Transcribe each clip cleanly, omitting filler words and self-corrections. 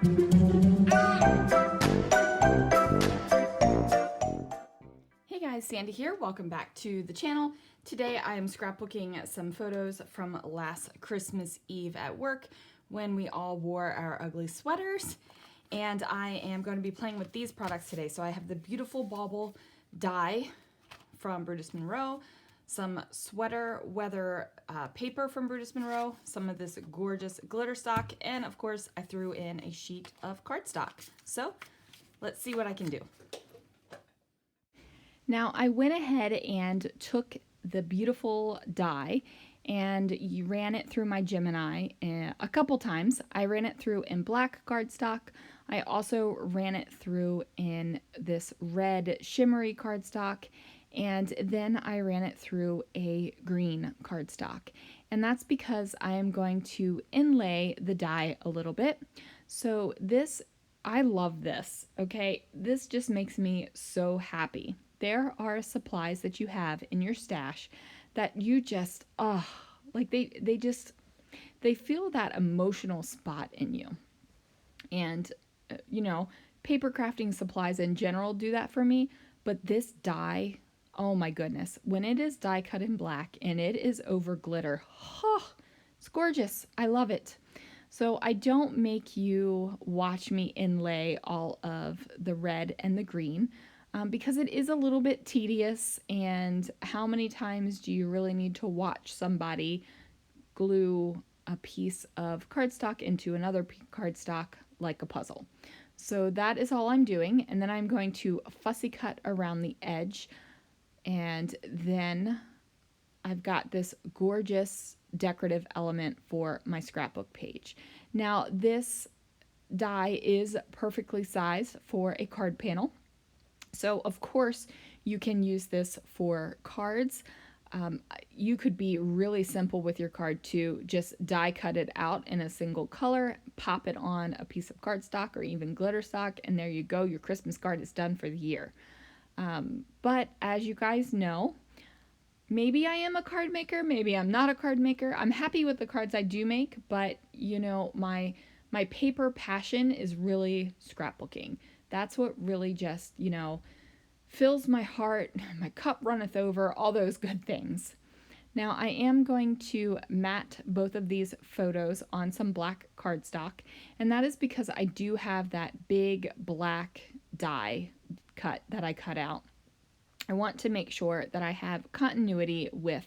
Hey guys, Sandy here. Welcome back to the channel. Today I am scrapbooking some photos from last Christmas Eve at work when we all wore our ugly sweaters. And I am going to be playing with these products today. So I have the beautiful bauble die from Brutus Monroe, some sweater weather paper from Brutus Monroe, some of this gorgeous glitter stock, and of course I threw in a sheet of cardstock. So let's see what I can do. Now I went ahead and took the beautiful die and you ran it through my Gemini a couple times. I ran it through in black cardstock. I also ran it through in this red shimmery cardstock, and then I ran it through a green cardstock. And that's because I am going to inlay the die a little bit. So this, I love this, okay? This just makes me so happy. There are supplies that you have in your stash that you just, like they feel that emotional spot in you. And, you know, paper crafting supplies in general do that for me, but this die, oh my goodness, when it is die cut in black and it is over glitter, it's gorgeous. I love it. So I don't make you watch me inlay all of the red and the green because it is a little bit tedious, and how many times do you really need to watch somebody glue a piece of cardstock into another cardstock like a puzzle? So that is all I'm doing, and then I'm going to fussy cut around the edge, and then I've got this gorgeous decorative element for my scrapbook page. Now this die is perfectly sized for a card panel, so of course you can use this for cards. You could be really simple with your card too. Just die cut it out in a single color, pop it on a piece of cardstock or even glitter stock, and there you go. Your Christmas card is done for the year. But as you guys know, maybe I am a card maker, maybe I'm not a card maker. I'm happy with the cards I do make, but you know, my paper passion is really scrapbooking. That's what really just, you know, fills my heart, my cup runneth over, all those good things. Now I am going to mat both of these photos on some black cardstock, and that is because I do have that big black die cut that I cut out. I want to make sure that I have continuity with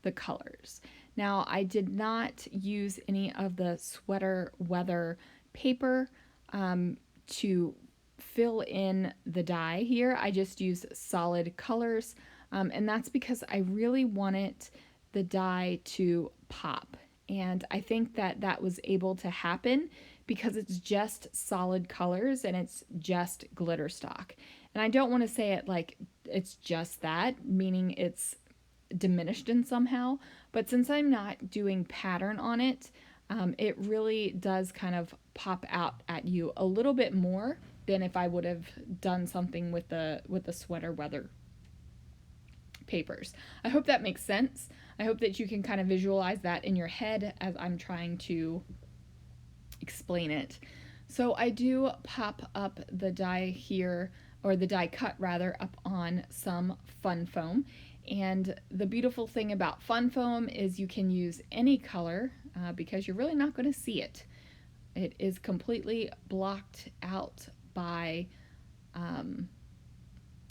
the colors. Now I did not use any of the sweater weather paper to fill in the die here. I just use solid colors, and that's because I really wanted the die to pop, and I think that that was able to happen because it's just solid colors and it's just glitter stock. And I don't want to say it like it's just that, meaning it's diminished in somehow, but since I'm not doing pattern on it, it really does kind of pop out at you a little bit more than if I would have done something with the sweater weather papers. I hope that makes sense. I hope that you can kind of visualize that in your head as I'm trying to explain it. So I do pop up the die here, or the die cut rather, up on some fun foam. And the beautiful thing about fun foam is you can use any color because you're really not going to see it. It is completely blocked out by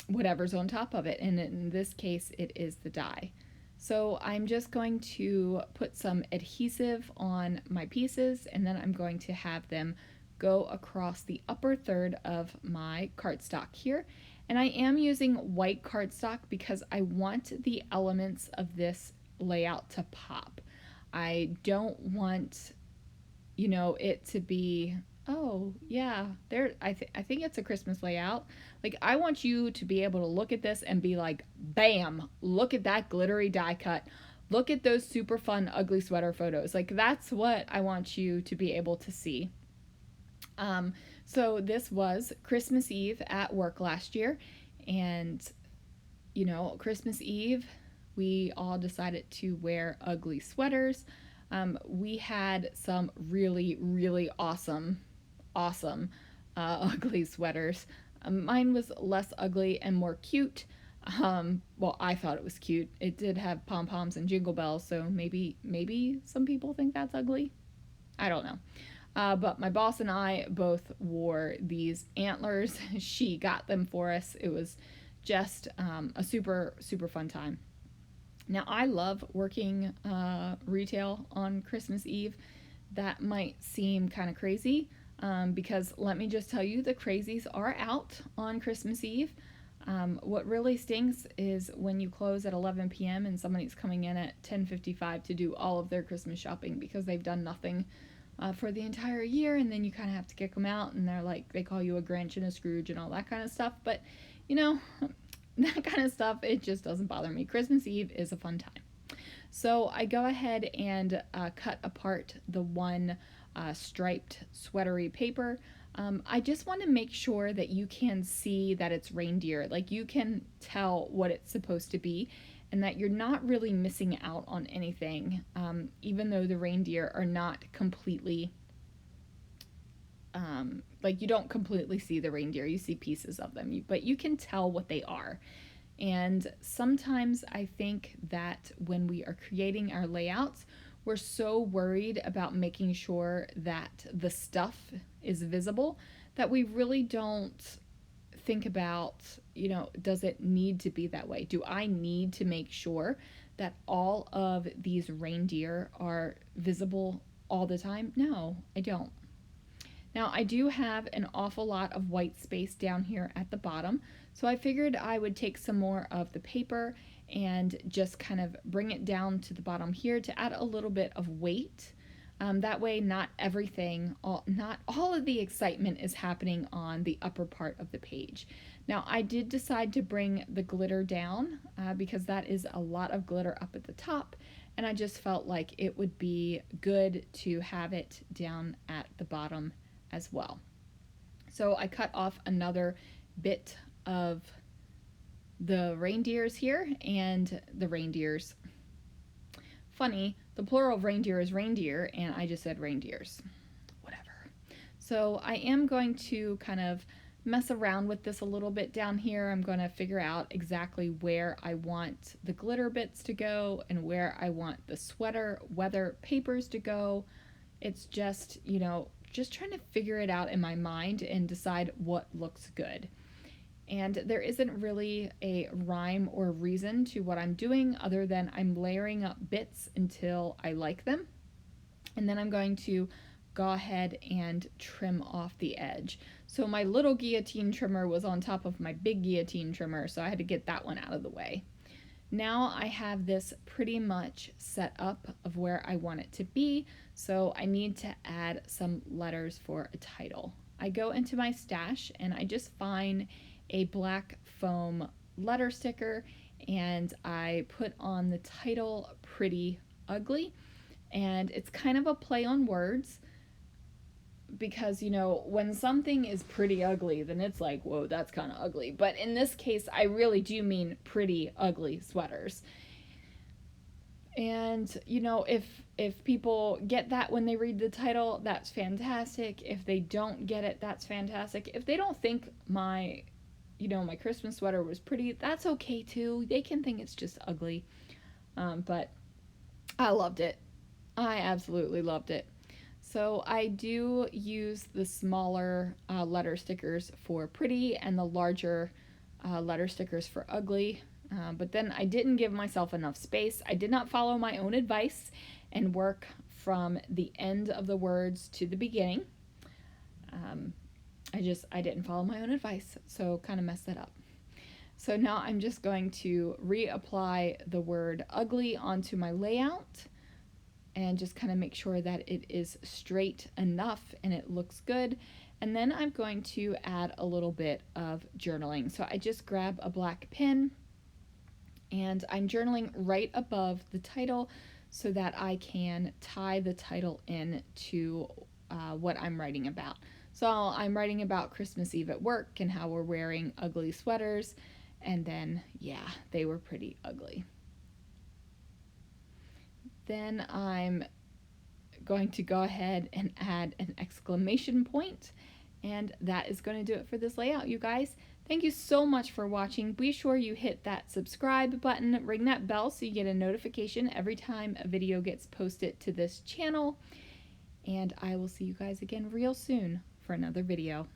whatever's on top of it, and in this case it is the die. So I'm just going to put some adhesive on my pieces, and then I'm going to have them go across the upper third of my cardstock here. And I am using white cardstock because I want the elements of this layout to pop. I don't want, you know, it to be, oh yeah, there. I think it's a Christmas layout. Like, I want you to be able to look at this and be like, bam, look at that glittery die cut. Look at those super fun ugly sweater photos. Like, that's what I want you to be able to see. So this was Christmas Eve at work last year, and you know, Christmas Eve we all decided to wear ugly sweaters. We had some really awesome awesome ugly sweaters. Mine was less ugly and more cute. Well, I thought it was cute. It did have pom poms and jingle bells, so maybe some people think that's ugly. I don't know. But my boss and I both wore these antlers. She got them for us. It was just a super fun time. Now, I love working retail on Christmas Eve. That might seem kind of crazy because let me just tell you, the crazies are out on Christmas Eve. What really stinks is when you close at 11 p.m. and somebody's coming in at 10:55 to do all of their Christmas shopping because they've done nothing for the entire year, and then you kind of have to kick them out, and they're like, they call you a Grinch and a Scrooge and all that kind of stuff. But you know, that kind of stuff, it just doesn't bother me. Christmas Eve is a fun time. So I go ahead and cut apart the one striped sweatery paper. I just want to make sure that you can see that it's reindeer. Like you can tell what it's supposed to be and that you're not really missing out on anything, even though the reindeer are not completely, like you don't completely see the reindeer. You see pieces of them, but you can tell what they are. And sometimes I think that when we are creating our layouts, we're so worried about making sure that the stuff is visible that we really don't think about, does it need to be that way? Do I need to make sure that all of these reindeer are visible all the time? No, I don't. Now, I do have an awful lot of white space down here at the bottom, so I figured I would take some more of the paper and just kind of bring it down to the bottom here to add a little bit of weight. That way, not all of the excitement is happening on the upper part of the page. Now, I did decide to bring the glitter down because that is a lot of glitter up at the top, and I just felt like it would be good to have it down at the bottom as well. So I cut off another bit of the reindeers here, and the reindeers. Funny, the plural of reindeer is reindeer, and I just said reindeers. Whatever. So I am going to kind of mess around with this a little bit down here. I'm going to figure out exactly where I want the glitter bits to go and where I want the sweater weather papers to go. It's just, just trying to figure it out in my mind and decide what looks good. And there isn't really a rhyme or reason to what I'm doing other than I'm layering up bits until I like them. And then I'm going to go ahead and trim off the edge. So my little guillotine trimmer was on top of my big guillotine trimmer, so I had to get that one out of the way. Now I have this pretty much set up of where I want it to be, so I need to add some letters for a title. I go into my stash and I just find a black foam letter sticker and I put on the title Pretty Ugly, and it's kind of a play on words because when something is pretty ugly, then it's like, whoa, that's kind of ugly. But in this case, I really do mean pretty ugly sweaters. And if people get that when they read the title, that's fantastic. If they don't get it, that's fantastic. If they don't think my Christmas sweater was pretty, that's okay too. They can think it's just ugly. But I loved it. I absolutely loved it. So I do use the smaller letter stickers for pretty and the larger letter stickers for ugly. But then I didn't give myself enough space. I did not follow my own advice and work from the end of the words to the beginning. I didn't follow my own advice, so kind of messed that up. So now I'm just going to reapply the word ugly onto my layout and just kind of make sure that it is straight enough and it looks good. And then I'm going to add a little bit of journaling. So I just grab a black pen and I'm journaling right above the title so that I can tie the title in to what I'm writing about. So I'm writing about Christmas Eve at work and how we're wearing ugly sweaters, and then, yeah, they were pretty ugly. Then I'm going to go ahead and add an exclamation point, and that is going to do it for this layout, you guys. Thank you so much for watching. Be sure you hit that subscribe button, ring that bell so you get a notification every time a video gets posted to this channel, and I will see you guys again real soon for another video.